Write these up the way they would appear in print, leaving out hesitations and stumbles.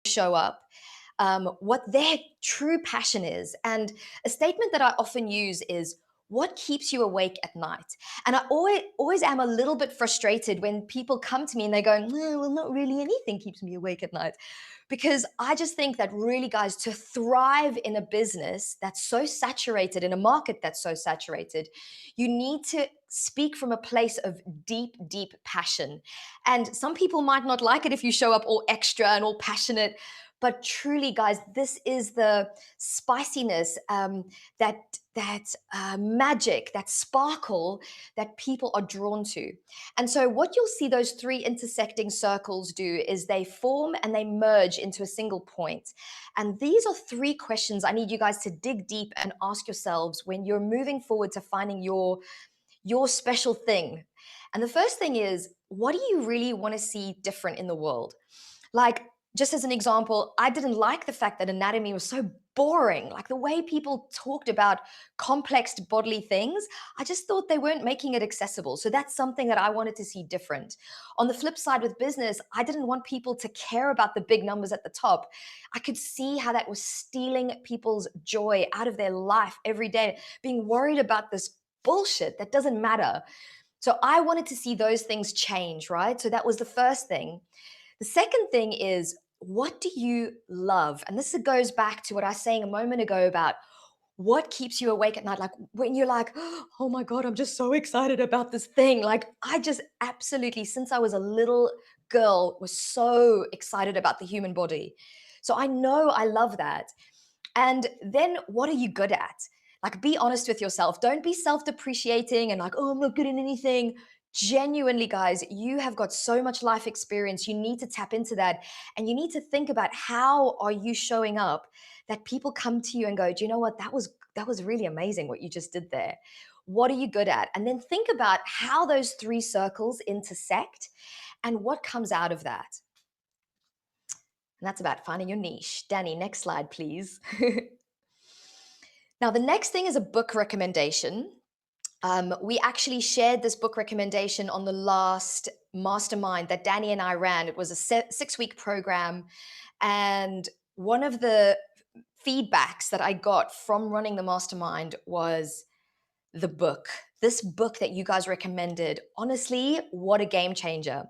show up, what their true passion is. And a statement that I often use is, what keeps you awake at night? And I always am a little bit frustrated when people come to me and they go, no, well, not really anything keeps me awake at night. Because I just think that really, guys, to thrive in a business that's so saturated, in a market that's so saturated, you need to speak from a place of deep, deep passion. And some people might not like it if you show up all extra and all passionate. But truly, guys, this is the spiciness, that magic, that sparkle that people are drawn to. And so, what you'll see those three intersecting circles do is they form and they merge into a single point. And these are three questions I need you guys to dig deep and ask yourselves when you're moving forward to finding your special thing. And the first thing is, what do you really want to see different in the world? Like, just as an example, I didn't like the fact that anatomy was so boring. Like the way people talked about complex bodily things, I just thought they weren't making it accessible. So that's something that I wanted to see different. On the flip side, with business, I didn't want people to care about the big numbers at the top. I could see how that was stealing people's joy out of their life every day, being worried about this bullshit that doesn't matter. So I wanted to see those things change, right? So that was the first thing. The second thing is, what do you love? And this goes back to what I was saying a moment ago about what keeps you awake at night. Like when you're like, oh my God, I'm just so excited about this thing. Like I just absolutely, since I was a little girl, was so excited about the human body. So I know I love that. And then what are you good at? Like, be honest with yourself. Don't be self depreciating and like, oh, I'm not good at anything. Genuinely, guys, you have got so much life experience. You need to tap into that. And you need to think about, how are you showing up that people come to you and go, do you know what? That was really amazing what you just did there. What are you good at? And then think about how those three circles intersect and what comes out of that. And that's about finding your niche. Danny, next slide, please. Now, the next thing is a book recommendation. We actually shared this book recommendation on the last Mastermind that Danny and I ran. It was a 6-week program. And one of the feedbacks that I got from running the Mastermind was the book. This book that you guys recommended, honestly, what a game changer.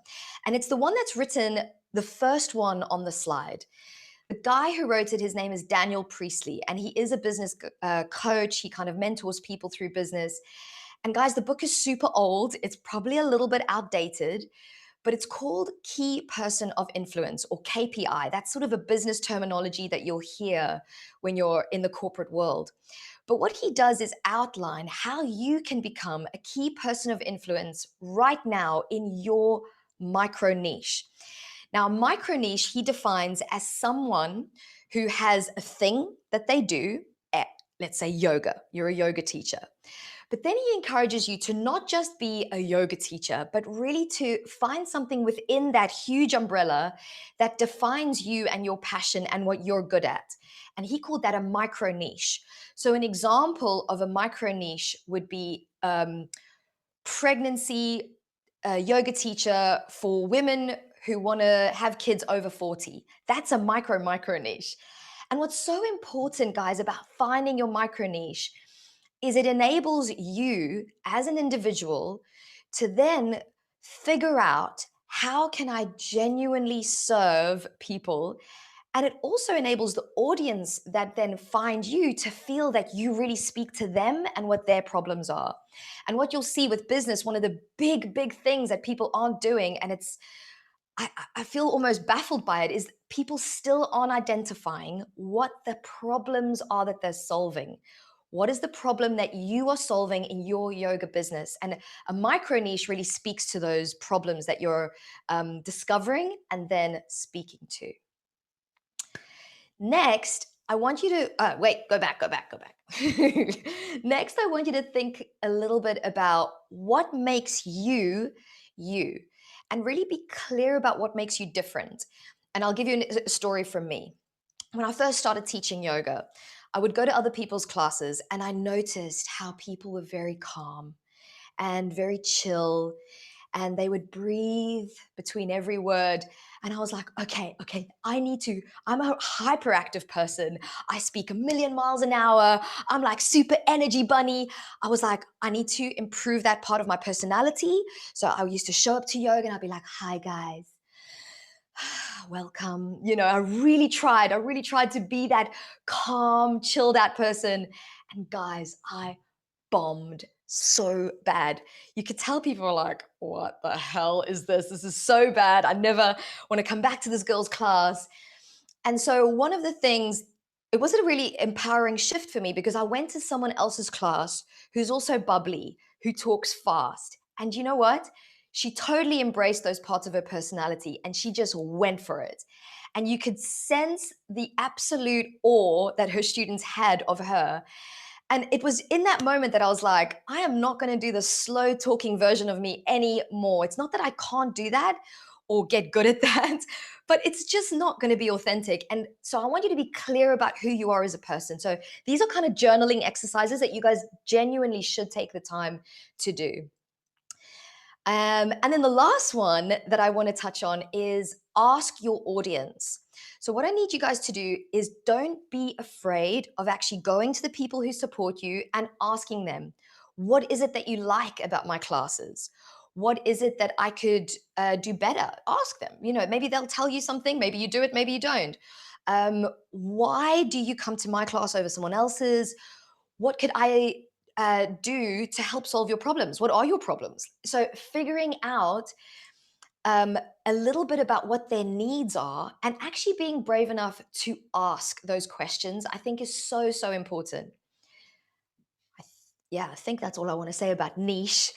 And it's the one that's written, the first one on the slide. The guy who wrote it, his name is Daniel Priestley, and he is a business coach. He kind of mentors people through business. And guys, the book is super old. It's probably a little bit outdated, but it's called Key Person of Influence, or KPI. That's sort of a business terminology that you'll hear when you're in the corporate world. But what he does is outline how you can become a key person of influence right now in your micro niche. Now, micro niche, he defines as someone who has a thing that they do, let's say yoga. You're a yoga teacher. But then he encourages you to not just be a yoga teacher, but really to find something within that huge umbrella that defines you and your passion and what you're good at. And he called that a micro niche. So, an example of a micro niche would be pregnancy, yoga teacher for women who want to have kids over 40. That's a micro niche. And what's so important, guys, about finding your micro niche is it enables you as an individual to then figure out, how can I genuinely serve people? And it also enables the audience that then find you to feel that you really speak to them and what their problems are. And what you'll see with business, one of the big, big things that people aren't doing, and I feel almost baffled by it, is people still aren't identifying what the problems are that they're solving. What is the problem that you are solving in your yoga business? And a micro niche really speaks to those problems that you're discovering and then speaking to. Next, I want you to wait, go back. Next, I want you to think a little bit about what makes you you, and really be clear about what makes you different. And I'll give you a story from me. When I first started teaching yoga, I would go to other people's classes and I noticed how people were very calm and very chill. and they would breathe between every word. And I was like, okay, I'm a hyperactive person. I speak a million miles an hour. I'm like super energy bunny. I was like, I need to improve that part of my personality. So I used to show up to yoga and I'd be like, hi guys, welcome. I really tried. To be that calm, chilled out person. And guys, I bombed so bad. You could tell people were like, what the hell is this? This is so bad. I never want to come back to this girl's class. And so one of the things, it was a really empowering shift for me because I went to someone else's class who's also bubbly, who talks fast. And you know what? She totally embraced those parts of her personality and she just went for it. And you could sense the absolute awe that her students had of her. And it was in that moment that I was like, I am not going to do the slow talking version of me anymore. It's not that I can't do that or get good at that, but it's just not going to be authentic. And so I want you to be clear about who you are as a person. So these are kind of journaling exercises that you guys genuinely should take the time to do. And then the last one that I want to touch on is ask your audience. So, what I need you guys to do is don't be afraid of actually going to the people who support you and asking them, what is it that you like about my classes? What is it that I could do better? Ask them. Maybe they'll tell you something. Maybe you do it, maybe you don't. Why do you come to my class over someone else's? What could I do to help solve your problems? What are your problems? So figuring out a little bit about what their needs are and actually being brave enough to ask those questions, I think is so, so important. Yeah, I think that's all I want to say about niche.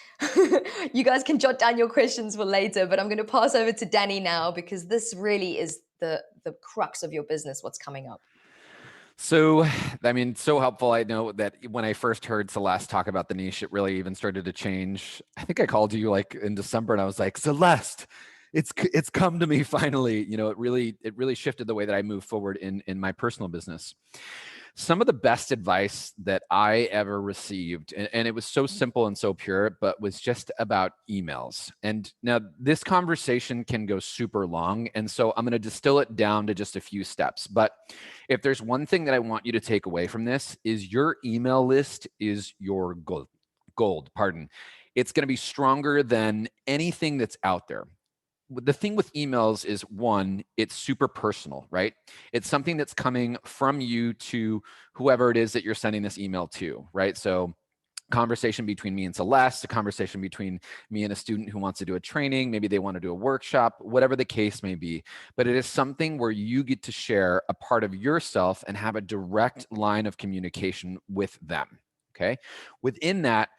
You guys can jot down your questions for later, but I'm going to pass over to Danny now because this really is the crux of your business, what's coming up. So, I mean, so helpful. I know that when I first heard Celeste talk about the niche, it really even started to change. I think I called you like in December and I was like, Celeste, it's come to me finally. It really shifted the way that I move forward in my personal business. Some of the best advice that I ever received, and it was so simple and so pure, but was just about emails. And now this conversation can go super long. And so I'm going to distill it down to just a few steps. But if there's one thing that I want you to take away from this is your email list is your gold, pardon. It's going to be stronger than anything that's out there. The thing with emails is, one, it's super personal, right? It's something that's coming from you to whoever it is that you're sending this email to, right? So conversation between me and Celeste, a conversation between me and a student who wants to do a training, maybe they want to do a workshop, whatever the case may be. But it is something where you get to share a part of yourself and have a direct line of communication with them, okay? Within that,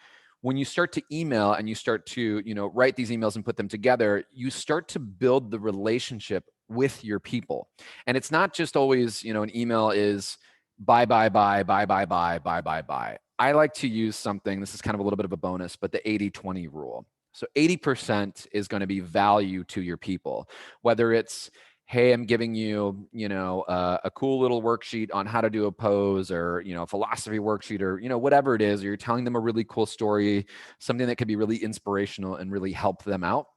when you start to email and you start to, write these emails and put them together, you start to build the relationship with your people. And it's not just always, an email is bye, bye, bye, bye, bye, bye, bye, bye, bye. I like to use something, this is kind of a little bit of a bonus, but the 80-20 rule. So 80% is going to be value to your people, whether it's, hey, I'm giving you, a cool little worksheet on how to do a pose, or, a philosophy worksheet, or, whatever it is, or you're telling them a really cool story, something that could be really inspirational and really help them out.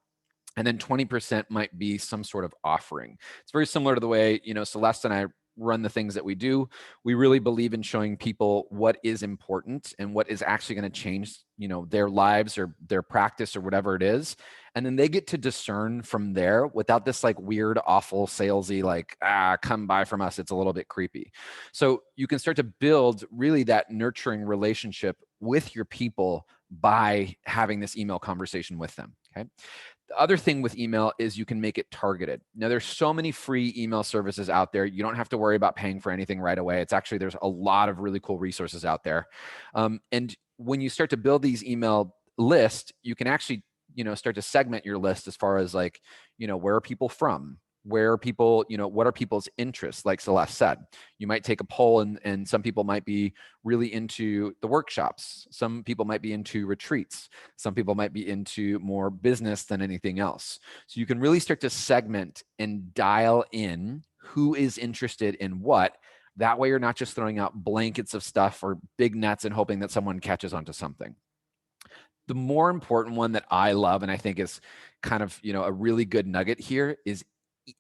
And then 20% might be some sort of offering. It's very similar to the way, Celeste and I run the things that we do. We really believe in showing people what is important and what is actually going to change, their lives or their practice or whatever it is. And then they get to discern from there without this like weird, awful, salesy, like, come buy from us. It's a little bit creepy. So you can start to build really that nurturing relationship with your people by having this email conversation with them. Okay. The other thing with email is you can make it targeted. Now, there's so many free email services out there. You don't have to worry about paying for anything right away. It's actually, there's a lot of really cool resources out there. And when you start to build these email lists, you can actually, start to segment your list as far as like, where are people from? Where are people, what are people's interests? Like Celeste said, you might take a poll and some people might be really into the workshops. Some people might be into retreats. Some people might be into more business than anything else. So you can really start to segment and dial in who is interested in what. That way you're not just throwing out blankets of stuff or big nets and hoping that someone catches onto something. The more important one that I love, and I think is kind of, a really good nugget here, is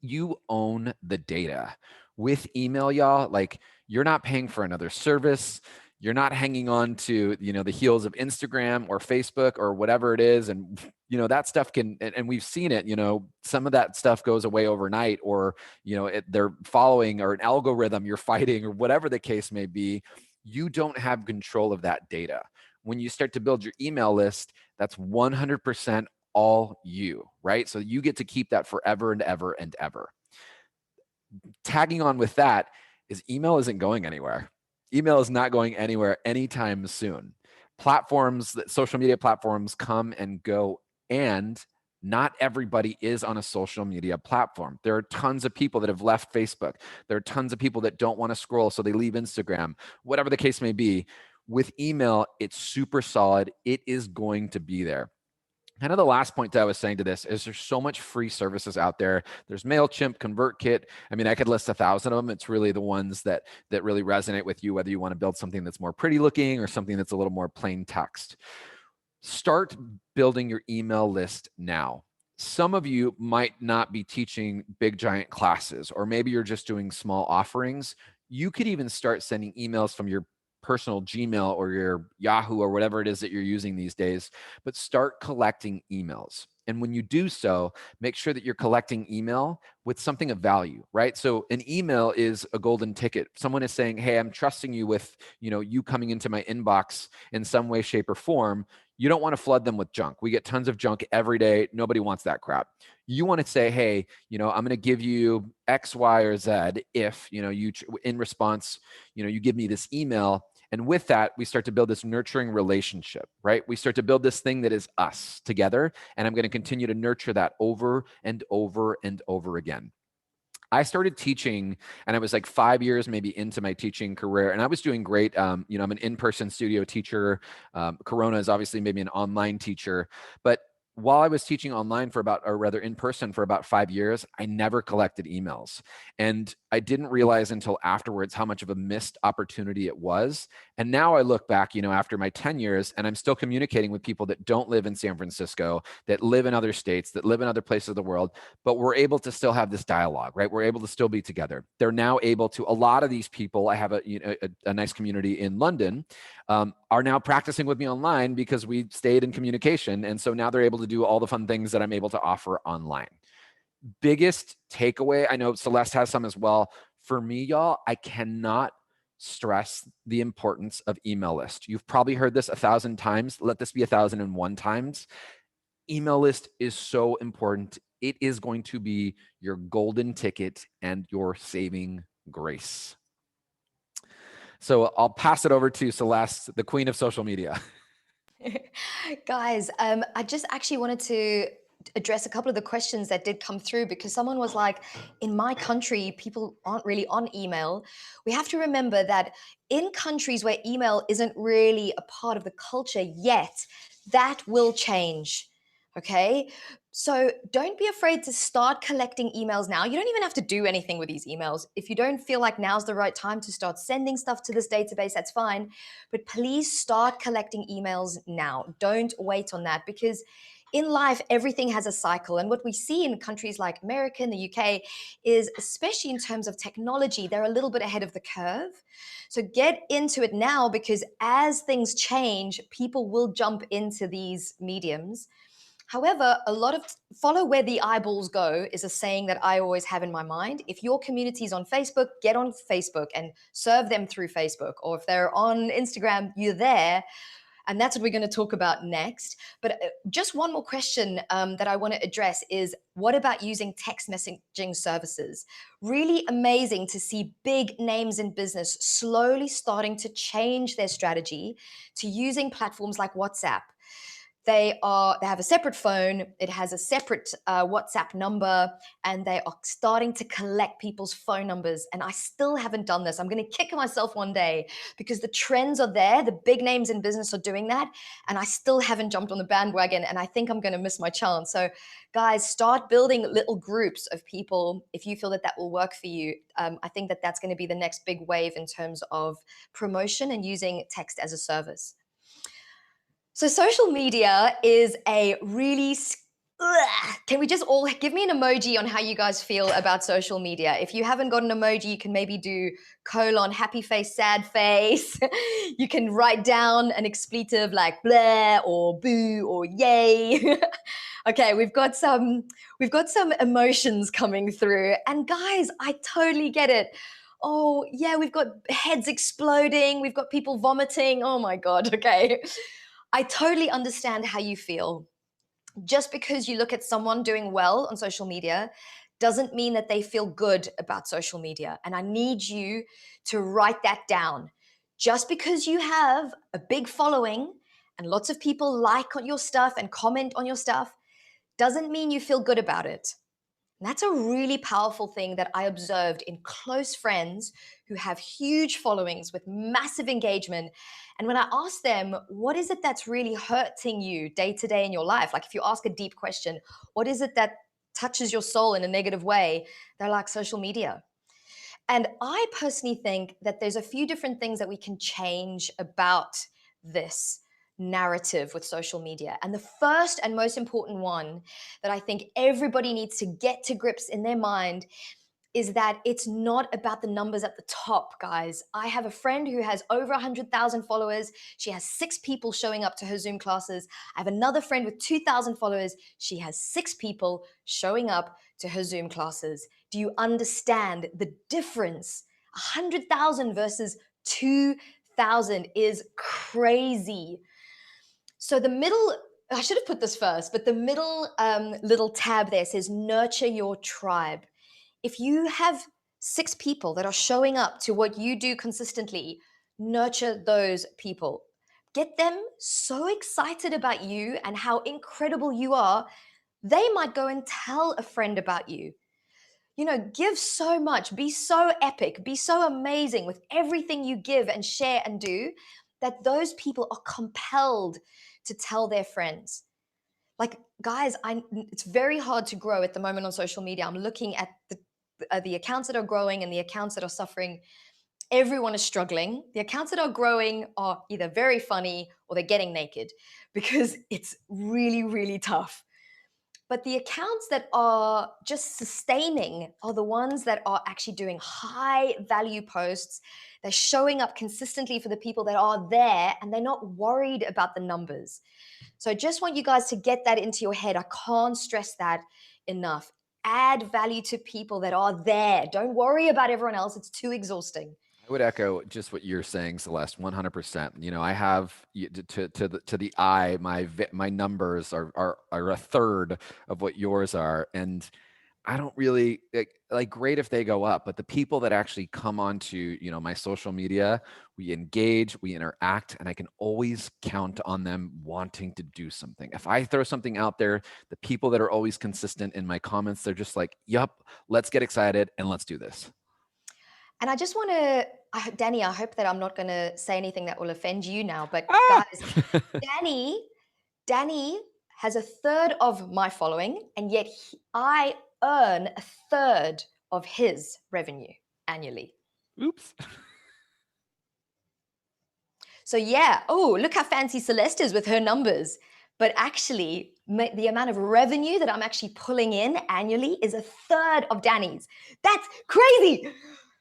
you own the data. With email, y'all, like, you're not paying for another service. You're not hanging on to, the heels of Instagram or Facebook or whatever it is. And, that stuff can, and we've seen it, some of that stuff goes away overnight, or, they're following, or an algorithm you're fighting, or whatever the case may be. You don't have control of that data. When you start to build your email list, that's 100% all you, right? So you get to keep that forever and ever and ever. Tagging on with that is email isn't going anywhere. Email is not going anywhere anytime soon. Social media platforms come and go, and not everybody is on a social media platform. There are tons of people that have left Facebook. There are tons of people that don't want to scroll, so they leave Instagram, whatever the case may be. With email, it's super solid. It is going to be there. Kind of the last point that I was saying to this is there's so much free services out there. There's MailChimp, ConvertKit. I mean, I could list 1,000 of them. It's really the ones that really resonate with you, whether you want to build something that's more pretty looking or something that's a little more plain text. Start building your email list now. Some of you might not be teaching big, giant classes, or maybe you're just doing small offerings. You could even start sending emails from your personal Gmail or your Yahoo or whatever it is that you're using these days, but start collecting emails. And when you do so, make sure that you're collecting email with something of value, right? So an email is a golden ticket. Someone is saying, hey, I'm trusting you with, you coming into my inbox in some way, shape, or form. You don't want to flood them with junk. We get tons of junk every day. Nobody wants that crap. You want to say, hey, I'm going to give you X, Y, or Z if, in response, you give me this email. And with that, we start to build this nurturing relationship, right? We start to build this thing that is us together. And I'm going to continue to nurture that over and over and over again. I started teaching, and I was like 5 years maybe into my teaching career, and I was doing great. I'm an in-person studio teacher. Corona is obviously maybe an online teacher, but while I was teaching online or rather in person for about 5 years, I never collected emails. And I didn't realize until afterwards how much of a missed opportunity it was. And now I look back, after my 10 years, and I'm still communicating with people that don't live in San Francisco, that live in other states, that live in other places of the world, but we're able to still have this dialogue, right? We're able to still be together. They're now able to, a lot of these people, I have a nice community in London, are now practicing with me online because we stayed in communication. And so now they're able to do all the fun things that I'm able to offer online. Biggest takeaway, I know Celeste has some as well. For me, y'all, I cannot stress the importance of email list. You've probably heard this 1,000 times. Let this be 1,001 times. Email list is so important. It is going to be your golden ticket and your saving grace. So I'll pass it over to Celeste, the queen of social media. Guys, I just actually wanted to address a couple of the questions that did come through, because someone was like, in my country, people aren't really on email. We have to remember that in countries where email isn't really a part of the culture yet, that will change. Okay. So don't be afraid to start collecting emails now. You don't even have to do anything with these emails. If you don't feel like now's the right time to start sending stuff to this database, that's fine. But please start collecting emails now. Don't wait on that, because in life, everything has a cycle. And what we see in countries like America and the UK is, especially in terms of technology, they're a little bit ahead of the curve. So get into it now, because as things change, people will jump into these mediums. However, a lot of follow where the eyeballs go is a saying that I always have in my mind. If your community is on Facebook, get on Facebook and serve them through Facebook. Or if they're on Instagram, you're there. And that's what we're going to talk about next. But just one more question that I want to address is, what about using text messaging services? Really amazing to see big names in business slowly starting to change their strategy to using platforms like WhatsApp. They have a separate phone. It has a separate WhatsApp number, and they are starting to collect people's phone numbers. And I still haven't done this. I'm going to kick myself one day, because the trends are there. The big names in business are doing that, and I still haven't jumped on the bandwagon. And I think I'm going to miss my chance. So, guys, start building little groups of people if you feel that that will work for you. I think that that's going to be the next big wave in terms of promotion and using text as a service. So social media is a really can we just all give me an emoji on how you guys feel about social media? If you haven't got an emoji, you can maybe do colon, happy face, sad face. You can write down an expletive like blah or boo or yay. Okay, we've got some emotions coming through. And guys, I totally get it. Oh, yeah, we've got heads exploding, we've got people vomiting. Oh my God, okay. I totally understand how you feel. Just because you look at someone doing well on social media doesn't mean that they feel good about social media. And I need you to write that down. Just because you have a big following and lots of people like on your stuff and comment on your stuff doesn't mean you feel good about it. And that's a really powerful thing that I observed in close friends who have huge followings with massive engagement. And when I ask them, what is it that's really hurting you day to day in your life? Like if you ask a deep question, what is it that touches your soul in a negative way? They're like social media. And I personally think that there's a few different things that we can change about this narrative with social media. And the first and most important one that I think everybody needs to get to grips in their mind is that it's not about the numbers at the top, guys. I have a friend who has over 100,000 followers. She has 6 people showing up to her Zoom classes. I have another friend with 2,000 followers. She has 6 people showing up to her Zoom classes. Do you understand the difference? 100,000 versus 2,000 is crazy. So the middle, I should have put this first, but the middle little tab there says nurture your tribe. If you have 6 people that are showing up to what you do consistently, nurture those people. Get them so excited about you and how incredible you are, they might go and tell a friend about you. You know, give so much, be so epic, be so amazing with everything you give and share and do that those people are compelled to tell their friends. Like, guys, it's very hard to grow at the moment on social media. I'm looking at the accounts that are growing and the accounts that are suffering. Everyone is struggling. The accounts that are growing are either very funny or they're getting naked because it's really, really tough. But the accounts that are just sustaining are the ones that are actually doing high value posts. They're showing up consistently for the people that are there and they're not worried about the numbers. So I just want you guys to get that into your head. I can't stress that enough. Add value to people that are there. Don't worry about everyone else. It's too exhausting. I would echo just what you're saying, Celeste, 100%. You know, I have to the eye, my numbers are a third of what yours are, and I don't really like great if they go up, but the people that actually come onto, you know, my social media, we engage, we interact, and I can always count on them wanting to do something. If I throw something out there, the people that are always consistent in my comments, they're just like, "Yup, let's get excited and let's do this." And I just want to, Danny, I hope that I'm not going to say anything that will offend you now, but Ah! guys, Danny has a third of my following, and yet I earn a third of his revenue annually. Oops. So yeah, oh, look how fancy Celeste is with her numbers. But actually, the amount of revenue that I'm actually pulling in annually is a third of Danny's. That's crazy.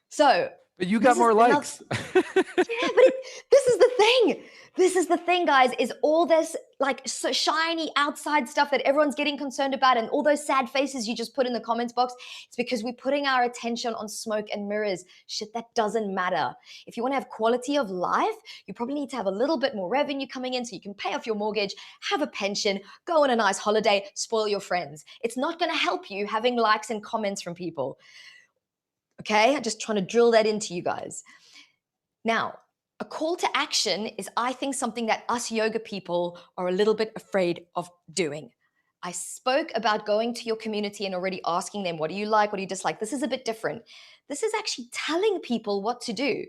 So But you got this is more another, likes. yeah, but this is the thing. This is the thing, guys, is all this like so shiny outside stuff that everyone's getting concerned about and all those sad faces you just put in the comments box. It's because we're putting our attention on smoke and mirrors. Shit, that doesn't matter. If you want to have quality of life, you probably need to have a little bit more revenue coming in so you can pay off your mortgage, have a pension, go on a nice holiday, spoil your friends. It's not going to help you having likes and comments from people. Okay, I'm just trying to drill that into you guys. Now, a call to action is, I think, something that us yoga people are a little bit afraid of doing. I spoke about going to your community and already asking them, what do you like? What do you dislike? This is a bit different. This is actually telling people what to do.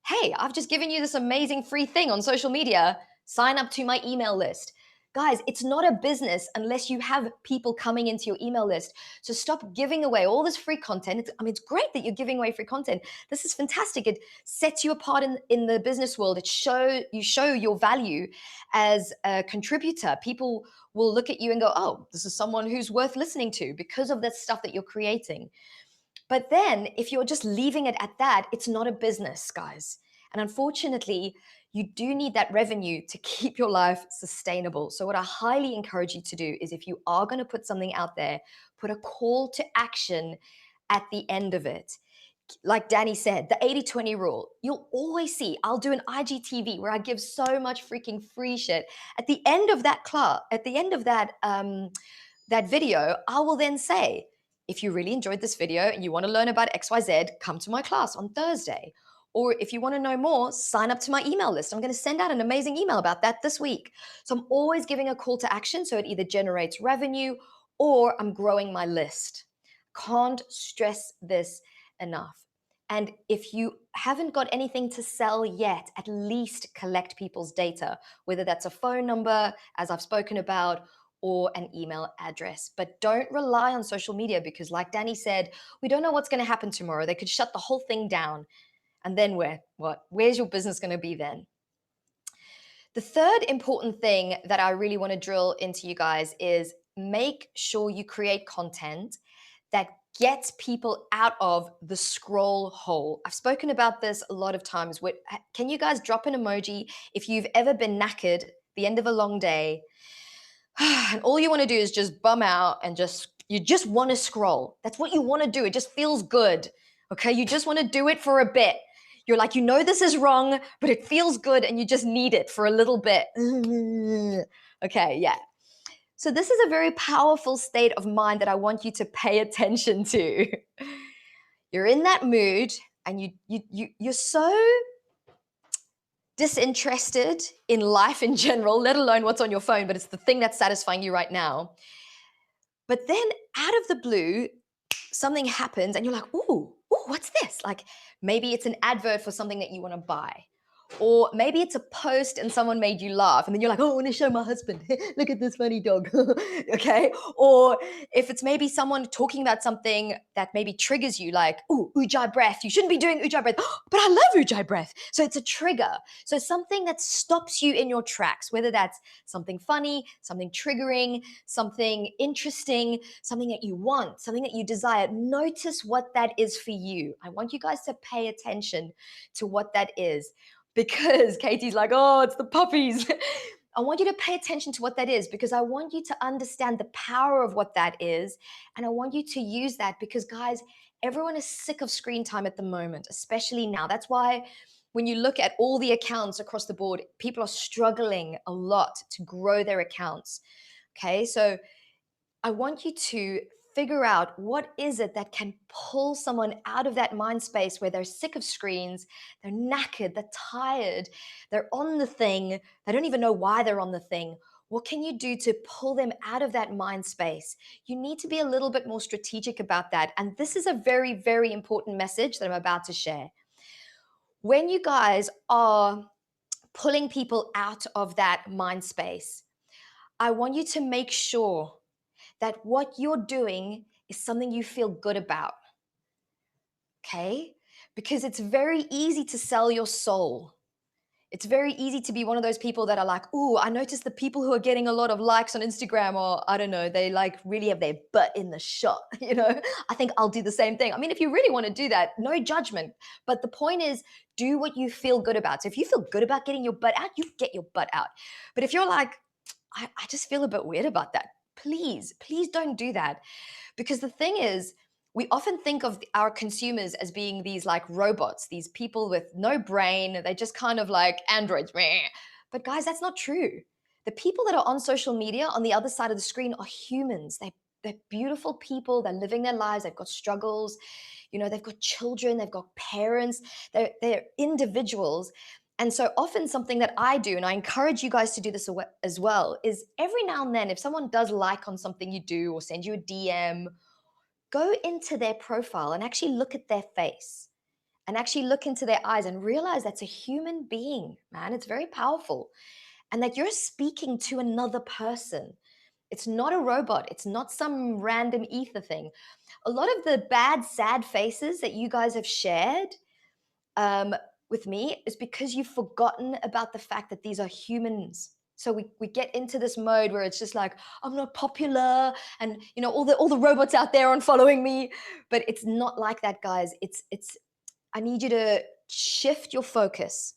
Hey, I've just given you this amazing free thing on social media. Sign up to my email list. Guys, it's not a business unless you have people coming into your email list. So stop giving away all this free content. It's great that you're giving away free content. This is fantastic. It sets you apart in the business world. You show your value as a contributor. People will look at you and go, oh, this is someone who's worth listening to because of the stuff that you're creating. But then if you're just leaving it at that, it's not a business, guys. And unfortunately, you do need that revenue to keep your life sustainable. So, what I highly encourage you to do is if you are going to put something out there, put a call to action at the end of it. Like Danny said, the 80-20 rule. You'll always see, I'll do an IGTV where I give so much freaking free shit. At the end of that class, at the end of that video, I will then say, if you really enjoyed this video and you want to learn about XYZ, come to my class on Thursday. Or if you want to know more, sign up to my email list. I'm going to send out an amazing email about that this week. So I'm always giving a call to action so it either generates revenue or I'm growing my list. Can't stress this enough. And if you haven't got anything to sell yet, at least collect people's data, whether that's a phone number, as I've spoken about, or an email address. But don't rely on social media because, like Danny said, we don't know what's going to happen tomorrow. They could shut the whole thing down. And then where's your business going to be then? The third important thing that I really want to drill into you guys is make sure you create content that gets people out of the scroll hole. I've spoken about this a lot of times. Can you guys drop an emoji if you've ever been knackered at the end of a long day and all you want to do is just bum out and you just want to scroll? That's what you want to do. It just feels good. Okay, you just want to do it for a bit. You're like, this is wrong, but it feels good and you just need it for a little bit. Okay, yeah. So this is a very powerful state of mind that I want you to pay attention to. You're in that mood and you're so disinterested in life in general, let alone what's on your phone, but it's the thing that's satisfying you right now. But then out of the blue, something happens and you're like, ooh, what's this? Like maybe it's an advert for something that you want to buy. Or maybe it's a post and someone made you laugh and then you're like, oh, I want to show my husband. Look at this funny dog. Okay. Or if it's maybe someone talking about something that maybe triggers you, like, oh, ujjayi breath. You shouldn't be doing ujjayi breath. But I love ujjayi breath. So it's a trigger. So something that stops you in your tracks, whether that's something funny, something triggering, something interesting, something that you want, something that you desire. Notice what that is for you. I want you guys to pay attention to what that is. Because Katie's like, oh, it's the puppies. I want you to pay attention to what that is because I want you to understand the power of what that is. And I want you to use that because, guys, everyone is sick of screen time at the moment, especially now. That's why when you look at all the accounts across the board, people are struggling a lot to grow their accounts. Okay, so I want you to figure out what is it that can pull someone out of that mind space where they're sick of screens, they're knackered, they're tired, they're on the thing, they don't even know why they're on the thing. What can you do to pull them out of that mind space? You need to be a little bit more strategic about that. And this is a very, very important message that I'm about to share. When you guys are pulling people out of that mind space, I want you to make sure that what you're doing is something you feel good about. Okay? Because it's very easy to sell your soul. It's very easy to be one of those people that are like, ooh, I noticed the people who are getting a lot of likes on Instagram, or I don't know, they like really have their butt in the shot, I think I'll do the same thing. I mean, if you really want to do that, no judgment. But the point is, do what you feel good about. So if you feel good about getting your butt out, you get your butt out. But if you're like, I just feel a bit weird about that, please don't do that. Because the thing is, we often think of our consumers as being these like robots, these people with no brain. They just kind of like androids. But guys, that's not true. The people that are on social media on the other side of the screen are humans. They're beautiful people. They're living their lives. They've got struggles. They've got children. They've got parents. They're individuals. And so often something that I do, and I encourage you guys to do this as well, is every now and then, if someone does like on something you do or send you a DM, go into their profile and actually look at their face and actually look into their eyes and realize that's a human being, man. It's very powerful. and that you're speaking to another person. It's not a robot, it's not some random ether thing. A lot of the bad, sad faces that you guys have shared um, with me is because you've forgotten about the fact that these are humans. So we get into this mode where it's just like, I'm not popular, and all the robots out there aren't following me. But it's not like that, guys. It's I need you to shift your focus,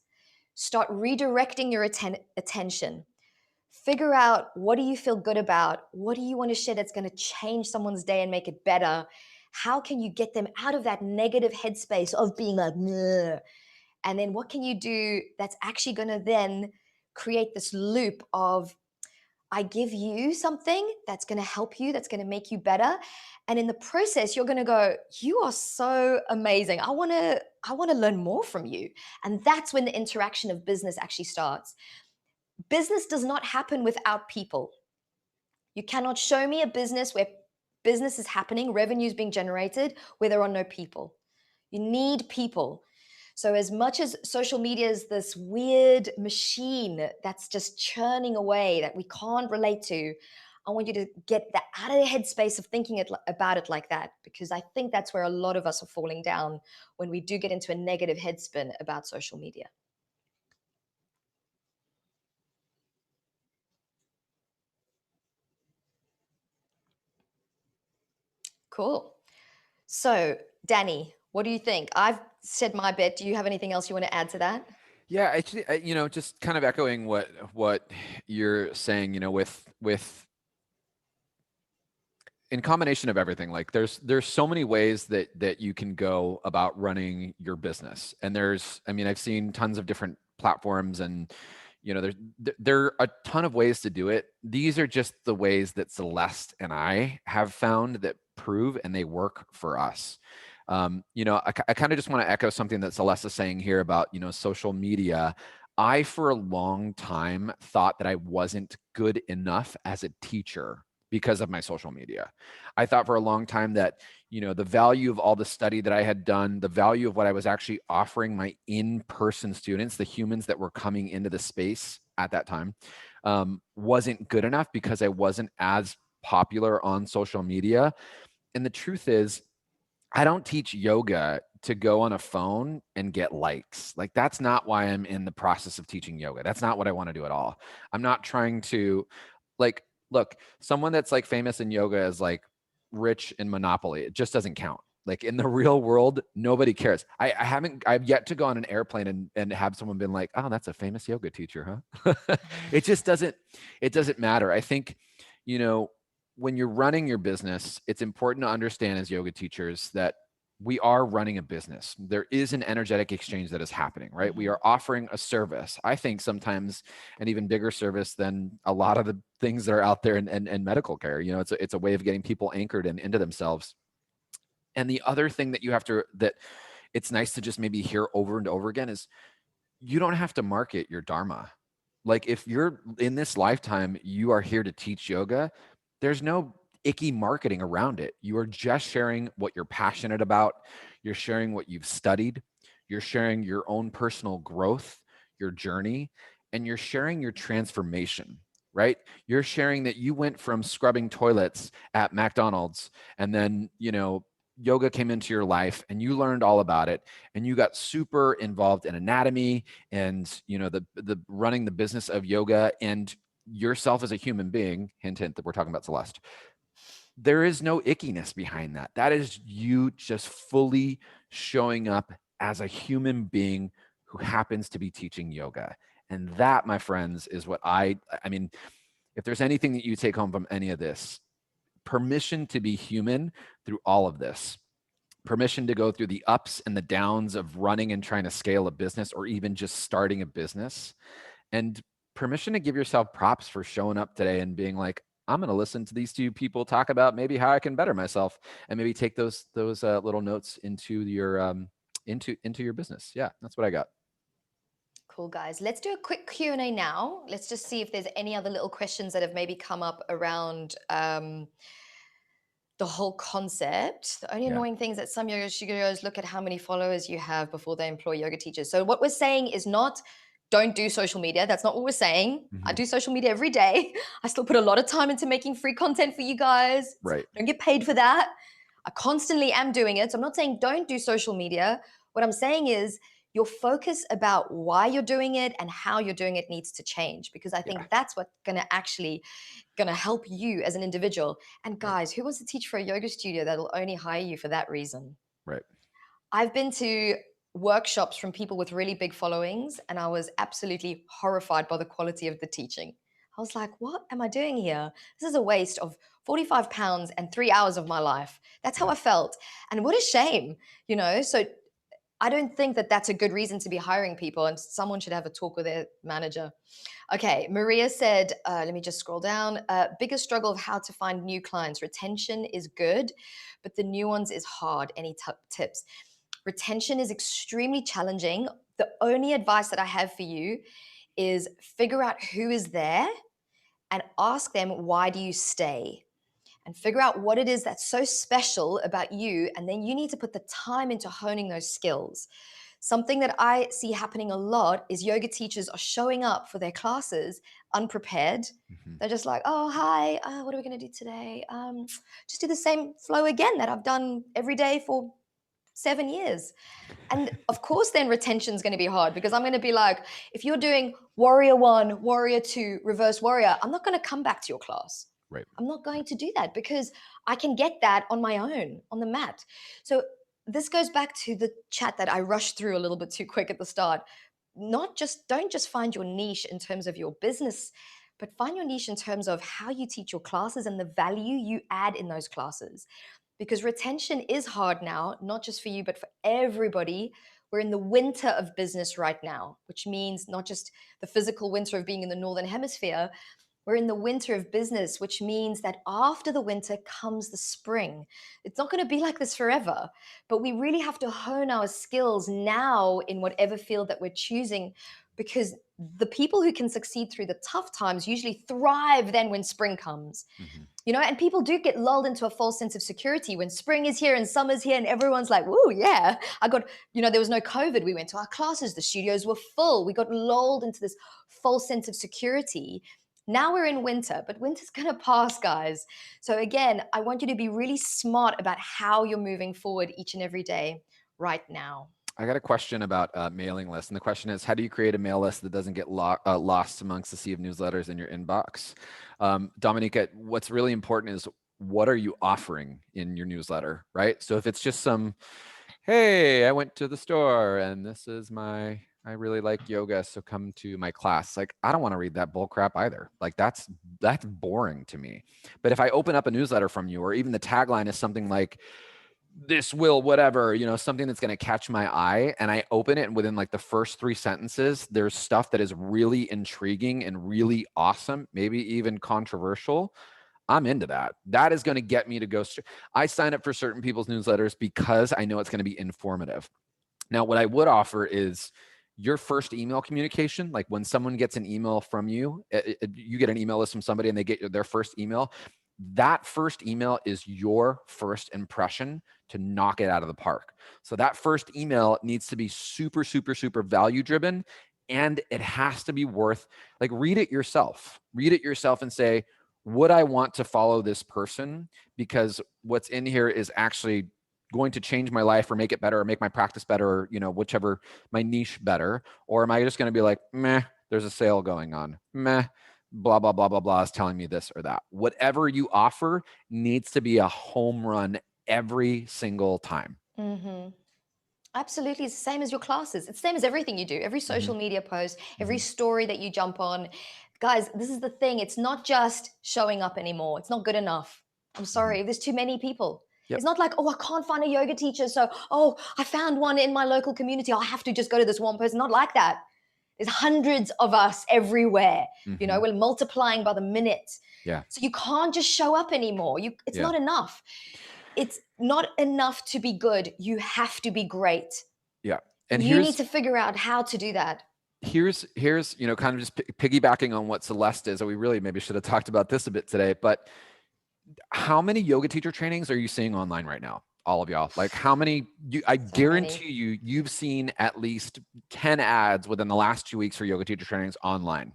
start redirecting your attention. Figure out, what do you feel good about? What do you want to share that's going to change someone's day and make it better? How can you get them out of that negative headspace of being like, "Nah," and then what can you do that's actually going to then create this loop of, I give you something that's going to help you, that's going to make you better, and in the process you're going to go, you are so amazing, I want to learn more from you. And that's when the interaction of business actually starts. Business does not happen without people. You cannot show me a business where business is happening, revenue is being generated, where there are no people. You need people. So, as much as social media is this weird machine that's just churning away that we can't relate to, I want you to get that out of the headspace of thinking about it like that, because I think that's where a lot of us are falling down when we do get into a negative headspin about social media. Cool. So, Danny, what do you think? I've said my bit. Do you have anything else you want to add to that? Yeah, actually, just kind of echoing what you're saying, with in combination of everything, like there's so many ways that you can go about running your business. And I've seen tons of different platforms, and there are a ton of ways to do it. These are just the ways that Celeste and I have found that prove and they work for us. I kind of just want to echo something that Celeste is saying here about, social media. I, for a long time, thought that I wasn't good enough as a teacher because of my social media. I thought for a long time that, the value of all the study that I had done, the value of what I was actually offering my in-person students, the humans that were coming into the space at that time, wasn't good enough because I wasn't as popular on social media. And the truth is, I don't teach yoga to go on a phone and get likes. Like, that's not why I'm in the process of teaching yoga. That's not what I want to do at all. I'm not trying to, like, look, someone that's like famous in yoga is like rich in Monopoly. It just doesn't count. Like, in the real world, nobody cares. I've yet to go on an airplane and have someone been like, oh, that's a famous yoga teacher, huh? It doesn't matter. I think, you know, when you're running your business, it's important to understand as yoga teachers that we are running a business. There is an energetic exchange that is happening, right? We Mhm. are offering a service. I think sometimes an even bigger service than a lot of the things that are out there in medical care. It's a way of getting people anchored and into themselves. And the other thing that it's nice to just maybe hear over and over again is, you don't have to market your dharma. Like, if you're in this lifetime, you are here to teach yoga, there's no icky marketing around it. You are just sharing what you're passionate about. You're sharing what you've studied. You're sharing your own personal growth, your journey, and you're sharing your transformation, right? You're sharing that you went from scrubbing toilets at McDonald's, and then, yoga came into your life and you learned all about it, and you got super involved in anatomy and, the running the business of yoga and yourself as a human being. Hint, hint, that we're talking about Celeste. There is no ickiness behind that. That is you just fully showing up as a human being who happens to be teaching yoga. And that, my friends, is what I mean, if there's anything that you take home from any of this, permission to be human through all of this, permission to go through the ups and the downs of running and trying to scale a business, or even just starting a business, and permission to give yourself props for showing up today and being like, I'm going to listen to these two people talk about maybe how I can better myself, and maybe take those little notes into your business. Yeah, that's what I got. Cool, guys. Let's do a quick Q&A now. Let's just see if there's any other little questions that have maybe come up around the whole concept. The only Yeah. annoying thing is that some yoga studios look at how many followers you have before they employ yoga teachers. So what we're saying is not, don't do social media. That's not what we're saying. I Mhm. do social media every day. I still put a lot of time into making free content for you guys. Right. I don't get paid for that. I constantly am doing it. So I'm not saying don't do social media. What I'm saying is your focus about why you're doing it and how you're doing it needs to change, because I Yeah. think that's what's going to help you as an individual. And Right. guys, who wants to teach for a yoga studio that'll only hire you for that reason? Right. I've been to workshops from people with really big followings, and I was absolutely horrified by the quality of the teaching. I was like, what am I doing here? This is a waste of 45 pounds and 3 hours of my life. That's how Yeah. I felt. And what a shame, you know? So I don't think that that's a good reason to be hiring people, and someone should have a talk with their manager. Okay, Maria said, let me just scroll down. Biggest struggle of how to find new clients. Retention is good, but the new ones is hard. Any tips? Retention is extremely challenging. The only advice that I have for you is figure out who is there and ask them, why do you stay? And figure out what it is that's so special about you. And then you need to put the time into honing those skills. Something that I see happening a lot is yoga teachers are showing up for their classes unprepared. Mhm. They're just like, oh, hi, what are we going to do today? Just do the same flow again that I've done every day for 7 years. And of course, then retention is going to be hard, because I'm going to be like, if you're doing warrior one, warrior two, reverse warrior, I'm not going to come back to your class. Right. I'm not going to do that, because I can get that on my own on the mat. So this goes back to the chat that I rushed through a little bit too quick at the start. Don't just find your niche in terms of your business, but find your niche in terms of how you teach your classes and the value you add in those classes, because retention is hard now, not just for you, but for everybody. We're in the winter of business right now, which means not just the physical winter of being in the Northern Hemisphere. We're in the winter of business, which means that after the winter comes the spring. It's not going to be like this forever, but we really have to hone our skills now in whatever field that we're choosing, because the people who can succeed through the tough times usually thrive then when spring comes. Mhm. And people do get lulled into a false sense of security when spring is here and summer's here and everyone's like, woo, yeah. There was no COVID. We went to our classes, the studios were full. We got lulled into this false sense of security. Now we're in winter, but winter's going to pass, guys. So again, I want you to be really smart about how you're moving forward each and every day right now. I got a question about mailing lists, and the question is, how do you create a mail list that doesn't get lost amongst the sea of newsletters in your inbox? Dominica, what's really important is, what are you offering in your newsletter, right? So if it's just some, hey, I went to the store and this is I really like yoga, so come to my class. Like, I don't want to read that bull crap either. Like, that's boring to me. But if I open up a newsletter from you, or even the tagline is something like, this will whatever, something that's going to catch my eye, and I open it, and within like the first 3 sentences there's stuff that is really intriguing and really awesome, maybe even controversial, I'm into that. That is going to get me to go. I sign up for certain people's newsletters because I know it's going to be informative. Now, what I would offer is your first email communication. Like, when someone gets an email from you, you get an email list from somebody and they get their first email. That first email is your first impression to knock it out of the park. So that first email needs to be super, super, super value driven. And it has to be worth, like, read it yourself. Read it yourself and say, would I want to follow this person? Because what's in here is actually going to change my life or make it better or make my practice better, or, whichever, my niche better. Or am I just going to be like, meh, there's a sale going on, meh, blah, blah, blah, blah, blah is telling me this or that. Whatever you offer needs to be a home run every single time. Mm-hmm. Absolutely. It's the same as your classes. It's the same as everything you do. Every Mm-hmm. social media post, every Mm-hmm. story that you jump on. Guys, this is the thing. It's not just showing up anymore. It's not good enough. I'm Mm-hmm. sorry. There's too many people. Yep. It's not like, oh, I can't find a yoga teacher. So, oh, I found one in my local community. I have to just go to this one person. Not like that. There's hundreds of us everywhere. Mm-hmm. We're multiplying by the minute. Yeah. So you can't just show up anymore. It's Yeah. not enough. It's not enough to be good. You have to be great. Yeah. And And you need to figure out how to do that. Here's kind of just piggybacking on what Celeste is. And we really maybe should have talked about this a bit today, but how many yoga teacher trainings are you seeing online right now? All of y'all. Like how many, I So many. guarantee you, you've seen at least 10 ads within the last 2 weeks for yoga teacher trainings online.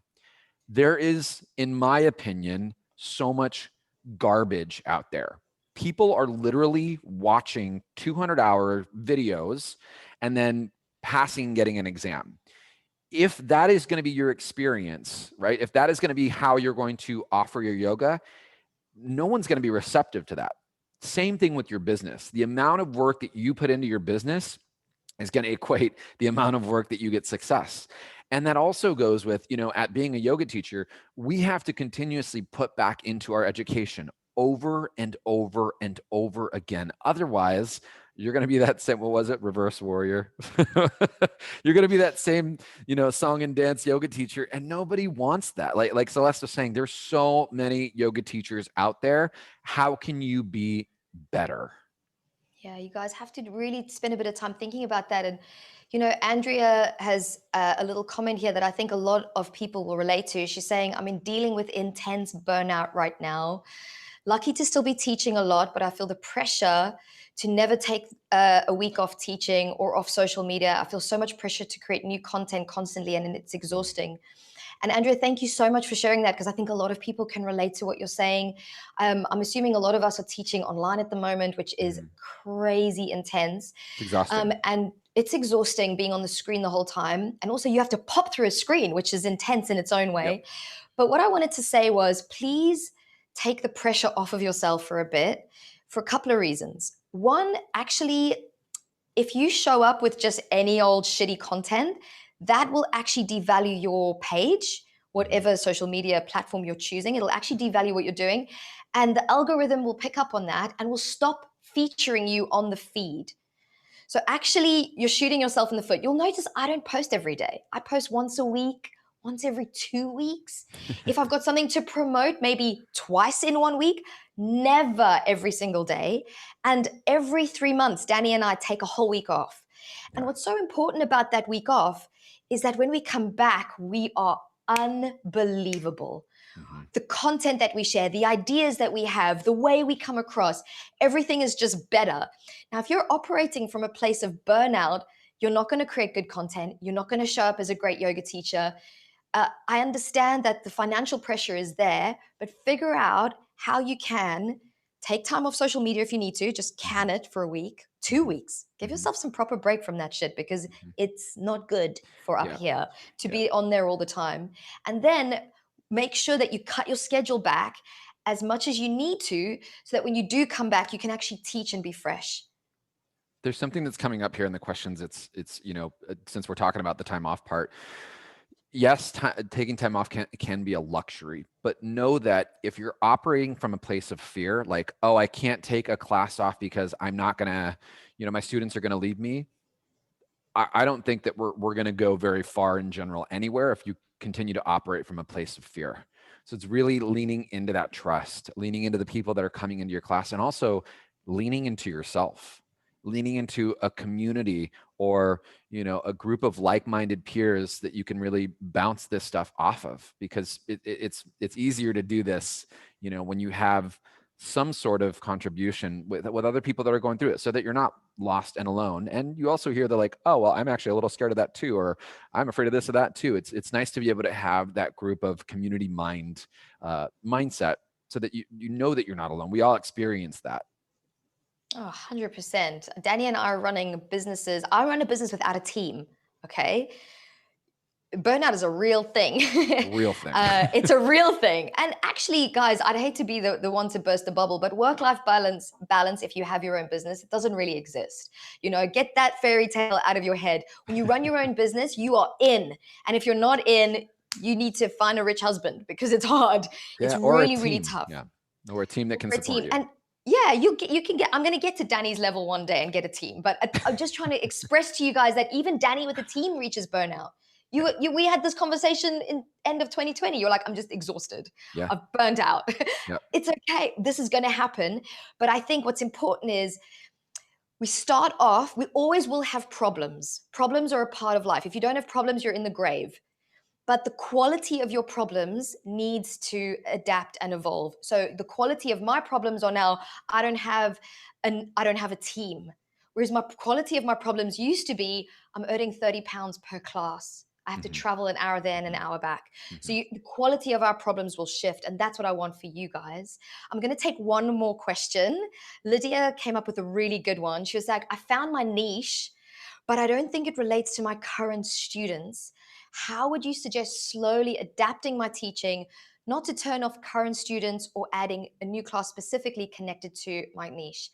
There is, in my opinion, so much garbage out there. People are literally watching 200-hour videos and then passing, getting an exam. If that is going to be your experience, right? If that is going to be how you're going to offer your yoga, no one's going to be receptive to that. Same thing with your business. The amount of work that you put into your business is going to equate the amount of work that you get success. And that also goes with, at being a yoga teacher, we have to continuously put back into our education over and over and over again. Otherwise, you're going to be that same, what was it? Reverse warrior. You're going to be that same, song and dance yoga teacher. And nobody wants that. Like Celeste was saying, there's so many yoga teachers out there. How can you be better? Yeah, you guys have to really spend a bit of time thinking about that. And, Andrea has a little comment here that I think a lot of people will relate to. She's saying, I'm dealing with intense burnout right now. Lucky to still be teaching a lot, but I feel the pressure to never take a week off teaching or off social media. I feel so much pressure to create new content constantly, and it's exhausting. And Andrea, thank you so much for sharing that, because I think a lot of people can relate to what you're saying. I'm assuming a lot of us are teaching online at the moment, which is Mhm. crazy intense. It's exhausting. And it's exhausting being on the screen the whole time. And also, you have to pop through a screen, which is intense in its own Yep. way. But what I wanted to say was, please take the pressure off of yourself for a bit, for a couple of reasons. One, actually, if you show up with just any old shitty content, that will actually devalue your page, Mhm. whatever social media platform you're choosing. It'll actually devalue what you're doing. And the algorithm will pick up on that and will stop featuring you on the feed. So actually, you're shooting yourself in the foot. You'll notice I don't post every day. I post once a week, once every 2 weeks. If I've got something to promote, maybe twice in 1 week, never every single day. And every 3 months, Danny and I take a whole week off. And Yeah. what's so important about that week off is that when we come back, we are unbelievable. Mhm. The content that we share, the ideas that we have, the way we come across, everything is just better. Now, if you're operating from a place of burnout, you're not going to create good content. You're not going to show up as a great yoga teacher. I understand that the financial pressure is there, but figure out how you can take time off social media if you need to. Just Mhm. can it for a week, two Mhm. weeks. Give Mhm. yourself some proper break from that shit, because Mhm. it's not good for up Yeah. here to Yeah. be on there all the time. And then make sure that you cut your schedule back as much as you need to, so that when you do come back, you can actually teach and be fresh. There's something that's coming up here in the questions. Since we're talking about the time off part, yes, taking time off can be a luxury, but know that if you're operating from a place of fear, like, oh, I can't take a class off because I'm not gonna, my students are gonna leave me. I don't think that we're gonna go very far in general anywhere if you continue to operate from a place of fear. So it's really leaning into that trust, leaning into the people that are coming into your class, and also leaning into yourself, leaning into a community or a group of like-minded peers that you can really bounce this stuff off of, because it's easier to do this when you have some sort of contribution with other people that are going through it, so that you're not lost and alone. And you also hear they're like, oh, well, I'm actually a little scared of that too, or I'm afraid of this or that too. It's nice to be able to have that group of community mindset, so that you know that you're not alone. We all experience that. Oh, 100%. Danny and I are running businesses. I run a business without a team. Okay. Burnout is a real thing. Real thing. It's a real thing. And actually, guys, I'd hate to be the one to burst the bubble, but work-life balance, if you have your own business, it doesn't really exist. Get that fairy tale out of your head. When you run your own business, you are in. And if you're not in, you need to find a rich husband, because it's hard. It's Yeah, or a really, really team. tough Yeah, or a team that can for a support team. you. And yeah, you can get. I'm going to get to Danny's level one day and get a team. But I'm just trying to express to you guys that even Danny with a team reaches burnout. Yeah. We had this conversation in end of 2020. You're like, I'm just exhausted. Yeah. I've burnt out. Yeah. It's okay. This is going to happen. But I think what's important is we start off. We always will have problems. Problems are a part of life. If you don't have problems, you're in the grave. but the quality of your problems needs to adapt and evolve. So the quality of my problems are now, I don't have I don't have a team. Whereas my quality of my problems used to be, I'm earning £30 per class. I have to Hmm. travel an hour there and an Hmm. hour back. So Hmm. the quality of our problems will shift. And that's what I want for you guys. I'm going to take one more question. Lydia came up with a really good one. She was like, I found my niche, but I don't think it relates to my current students. How would you suggest slowly adapting my teaching, not to turn off current students or adding a new class specifically connected to my niche?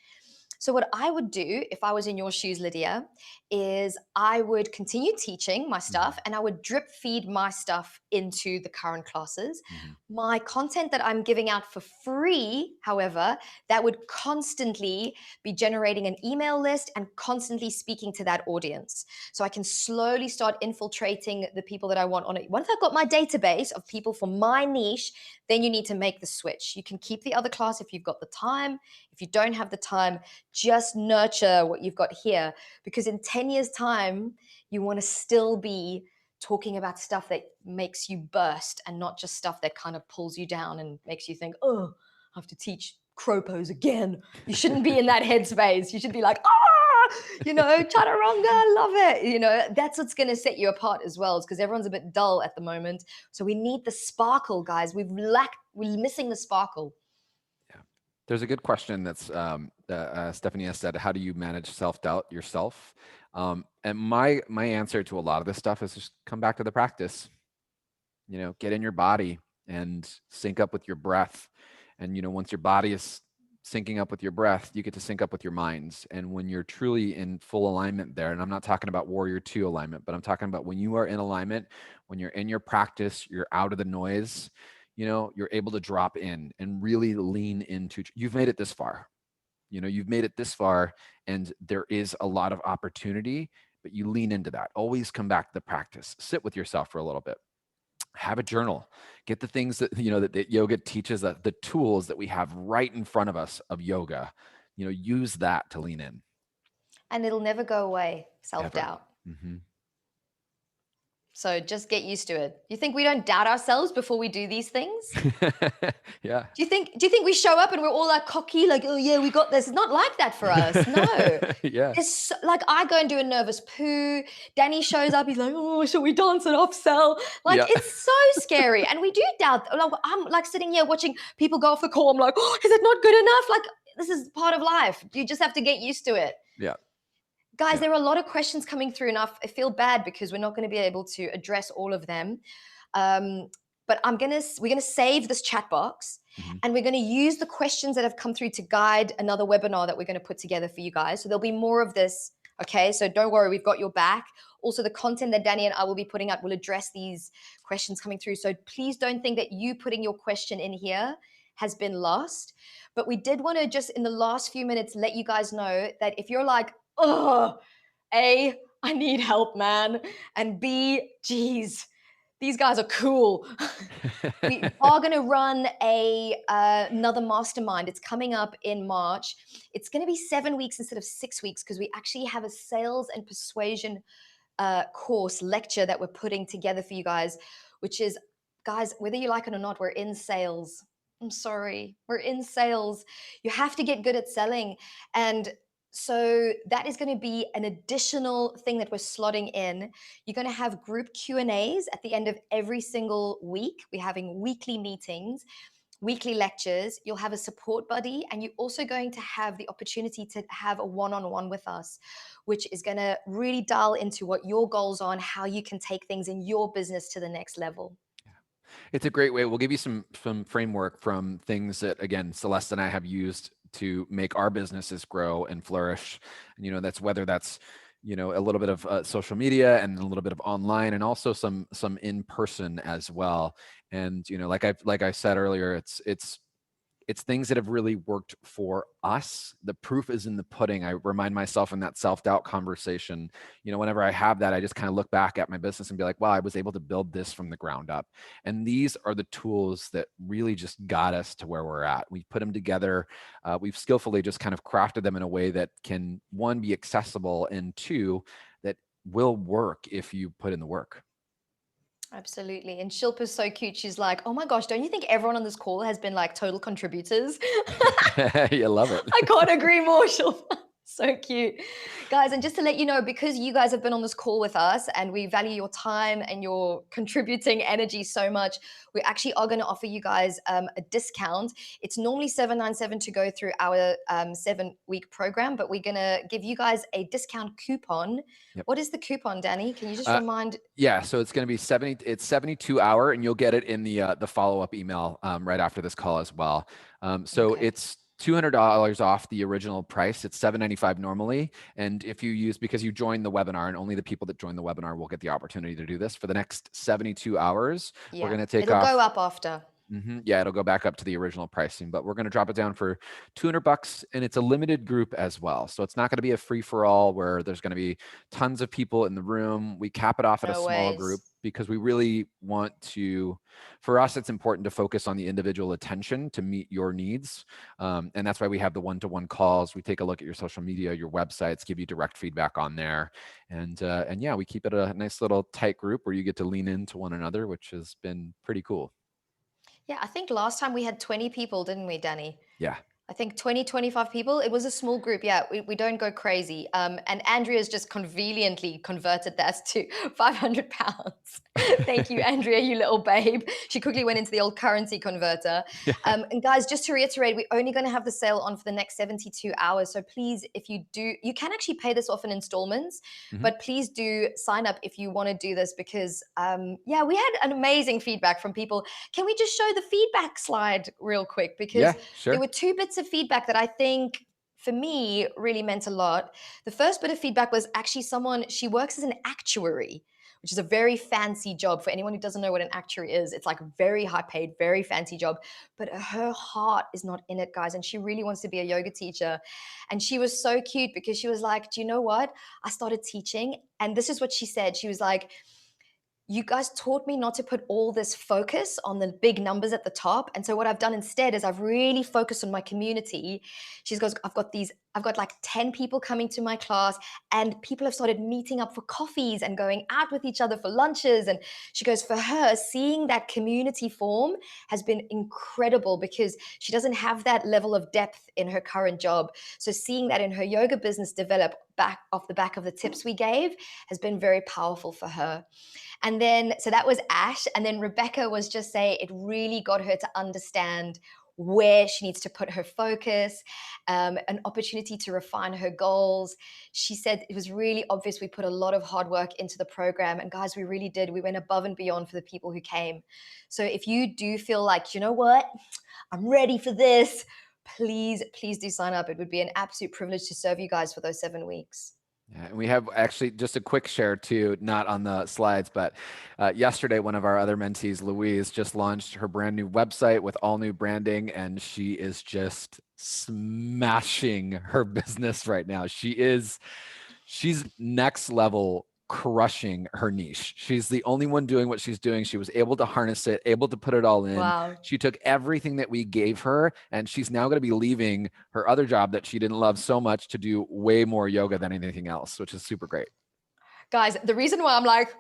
So, what I would do if I was in your shoes, Lydia, is I would continue teaching my stuff Hmm. and I would drip feed my stuff into the current classes. Hmm. My content that I'm giving out for free, however, that would constantly be generating an email list and constantly speaking to that audience. So I can slowly start infiltrating the people that I want on it. Once I've got my database of people for my niche, then you need to make the switch. You can keep the other class if you've got the time. If you don't have the time, just nurture what you've got here, because in 10 years' time, you want to still be talking about stuff that makes you burst and not just stuff that kind of pulls you down and makes you think, oh, I have to teach crow pose again. You shouldn't be in that headspace. You should be like, chaturanga, love it. That's what's going to set you apart as well, is because everyone's a bit dull at the moment. So we need the sparkle, guys. We're missing the sparkle. Yeah. There's a good question that's Stephanie has said, how do you manage self-doubt yourself? And my answer to a lot of this stuff is just come back to the practice. Get in your body and sync up with your breath. And once your body is syncing up with your breath, you get to sync up with your minds. And when you're truly in full alignment there, and I'm not talking about warrior two alignment, but I'm talking about when you are in alignment, when you're in your practice, you're out of the noise, you're able to drop in and really lean into, you've made it this far. You've made it this far, and there is a lot of opportunity, but you lean into that. Always come back to the practice. Sit with yourself for a little bit. Have a journal. Get the things that yoga teaches us, the tools that we have right in front of us of yoga. Use that to lean in. And it'll never go away, Ever. self-doubt. Hmm. So just get used to it. You think we don't doubt ourselves before we do these things? Yeah. Do you think we show up and we're all like cocky, like, oh yeah, we got this? It's not like that for us. No. Yeah. It's like I go and do a nervous poo. Danny shows up, he's like, oh, should we dance an offsell? Like Yeah. it's so scary. And we do doubt. Like I'm like sitting here watching people go off the call. I'm like, oh, is it not good enough? Like this is part of life. You just have to get used to it. Yeah. Guys, Yeah. there are a lot of questions coming through, and I feel bad because we're not going to be able to address all of them. Um, but we're gonna save this chat box, Hmm. and we're gonna use the questions that have come through to guide another webinar that we're gonna put together for you guys. So there'll be more of this. Okay, so don't worry, we've got your back. Also, the content that Danny and I will be putting up will address these questions coming through. So please don't think that you putting your question in here has been lost. But we did want to just in the last few minutes let you guys know that if you're like, oh, A, I need help, man. And B, geez, these guys are cool. We are going to run another mastermind. It's coming up in March. It's going to be 7 weeks instead of 6 weeks because we actually have a sales and persuasion course lecture that we're putting together for you guys, which is, guys, whether you like it or not, we're in sales. I'm sorry, we're in sales. You have to get good at selling. And so that is going to be an additional thing that we're slotting in. You're going to have group Q&As at the end of every single week. We're having weekly meetings, weekly lectures. You'll have a support buddy, and you're also going to have the opportunity to have a one-on-one with us, which is going to really dial into what your goals are and how you can take things in your business to the next level. It's a great way. We'll give you some framework from things that, again, Celeste and I have used to make our businesses grow and flourish. And, that's whether that's, a little bit of social media and a little bit of online, and also some in person as well. And like I said earlier, it's things that have really worked for us. The proof is in the pudding. I remind myself in that self-doubt conversation, whenever I have that, I just kind of look back at my business and be like, wow, I was able to build this from the ground up. And these are the tools that really just got us to where we're at. We put them together. We've skillfully just kind of crafted them in a way that can, one, be accessible, and two, that will work if you put in the work. Absolutely. And Shilpa's so cute. She's like, oh my gosh, don't you think everyone on this call has been like total contributors? You love it. I can't agree more, Shilpa. So cute. Guys, and just to let you know, because you guys have been on this call with us and we value your time and your contributing energy so much, we actually are going to offer you guys a discount. It's normally $797 to go through our 7-week program, but we're going to give you guys a discount coupon. Yep. What is the coupon, Danny? Can you just remind? Yeah, so it's going to be 72-hour, and you'll get it in the follow-up email right after this call as well. So Okay. it's $200 off the original price. It's $795 normally, and if you use, because you joined the webinar, and only the people that join the webinar will get the opportunity to do this for the next 72 hours. We're Yeah, going to take it'll go off. up after. Yeah, it'll go back up to the original pricing, but we're going to drop it down for $200, and it's a limited group as well. So it's not going to be a free for all where there's going to be tons of people in the room. We cap it off at a No small group ways. because we really want to, for us, it's important to focus on the individual attention to meet your needs. And that's why we have the one-to-one calls. We take a look at your social media, your websites, give you direct feedback on there. And yeah, we keep it a nice little tight group where you get to lean into one another, which has been pretty cool. Yeah, I think last time we had 20 people, didn't we, Danny? Yeah. I think 20, 25 people. It was a small group. Yeah, we don't go crazy. And Andrea's just conveniently converted that to 500 pounds. Thank you, Andrea, you little babe. She quickly went into the old currency converter. Yeah. And guys, just to reiterate, we're only going to have the sale on for the next 72 hours. So please, if you do, you can actually pay this off in installments, Mhm. but please do sign up if you want to do this because, yeah, we had an amazing feedback from people. Can we just show the feedback slide real quick? Because Yeah, there sure. were two bits of feedback that I think for me really meant a lot. The first bit of feedback was actually someone, she works as an actuary, which is a very fancy job. For anyone who doesn't know what an actuary is, it's like a very high paid, very fancy job. But her heart is not in it, guys. And she really wants to be a yoga teacher. And she was so cute because she was like, do you know what? I started teaching. And this is what she said. She was like, you guys taught me not to put all this focus on the big numbers at the top. And so what I've done instead is I've really focused on my community. She goes, I've got like 10 people coming to my class and people have started meeting up for coffees and going out with each other for lunches. And she goes, for her, seeing that community form has been incredible because she doesn't have that level of depth in her current job. So seeing that in her yoga business develop back off the back of the tips we gave has been very powerful for her. And then, so that was Ash. And then Rebecca was just say it really got her to understand where she needs to put her focus, an opportunity to refine her goals. She said it was really obvious we put a lot of hard work into the program. And guys, we really did. We went above and beyond for the people who came. So if you do feel like, you know what, I'm ready for this, please, please do sign up. It would be an absolute privilege to serve you guys for those 7 weeks. Yeah, and we have actually just a quick share too, not on the slides, but yesterday, one of our other mentees, Louise, just launched her brand new website with all new branding, and she is just smashing her business right now. She's next level crushing her niche. She's the only one doing what she's doing. She was able to harness it, able to put it all in. Wow. She took everything that we gave her, and she's now going to be leaving her other job that she didn't love so much to do way more yoga than anything else, which is super great. Guys, the reason why I'm like,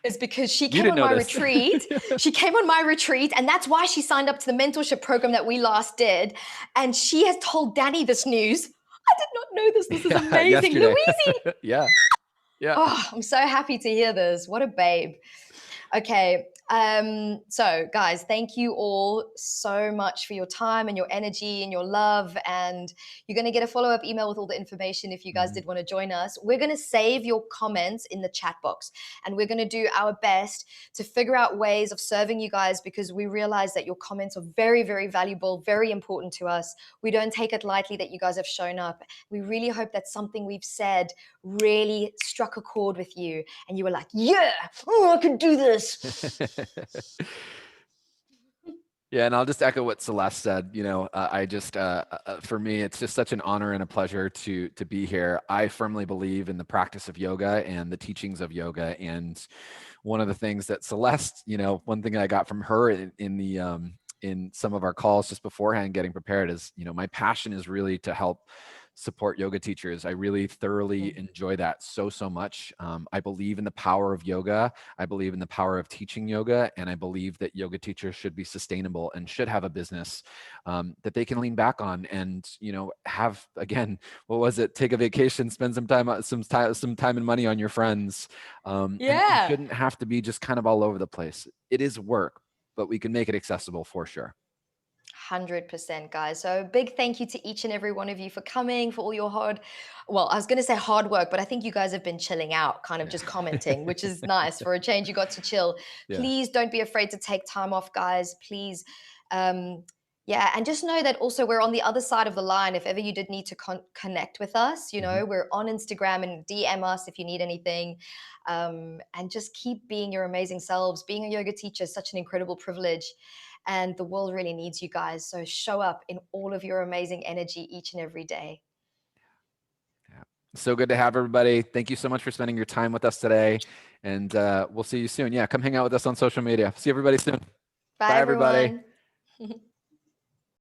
is because she You came didn't on know my this. retreat. She came on my retreat, and that's why she signed up to the mentorship program that we last did. And she has told Danny this news. I did not know this. This is Yeah, amazing. yesterday. Louise. Yeah. Yeah. Oh, I'm so happy to hear this. What a babe. Okay. So guys, thank you all so much for your time and your energy and your love. And you're going to get a follow-up email with all the information if you guys Mhm. did want to join us. We're going to save your comments in the chat box, and we're going to do our best to figure out ways of serving you guys because we realize that your comments are very, very valuable, very important to us. We don't take it lightly that you guys have shown up. We really hope that something we've said really struck a chord with you and you were like, yeah, oh, I can do this. Yeah, and I'll just echo what Celeste said. You know, I just, for me, it's just such an honor and a pleasure to be here. I firmly believe in the practice of yoga and the teachings of yoga. And one of the things that Celeste, you know, one thing I got from her in some of our calls just beforehand, getting prepared, is, you know, my passion is really to help support yoga teachers. I really thoroughly Mm. enjoy that so much. I believe in the power of yoga. I believe in the power of teaching yoga, and I believe that yoga teachers should be sustainable and should have a business that they can lean back on, and have, again, what was it? Take a vacation, spend some time and money on your friends, and you Yeah. shouldn't have to be just kind of all over the place. It is work, but we can make it accessible for sure. 100%, guys. So, big thank you to each and every one of you for coming, for all your well, I was going to say hard work, but I think you guys have been chilling out, kind of Yeah. just commenting, which is nice for a change. You got to chill. Yeah. Please don't be afraid to take time off, guys. Please. Um, yeah, and just know that also we're on the other side of the line. If ever you did need to connect with us, Hmm. we're on Instagram, and DM us if you need anything. And just keep being your amazing selves. Being a yoga teacher is such an incredible privilege, and the world really needs you guys. So show up in all of your amazing energy each and every day. Yeah. So good to have everybody. Thank you so much for spending your time with us today. And we'll see you soon. Yeah, come hang out with us on social media. See everybody soon. Bye, Bye, everybody. everyone.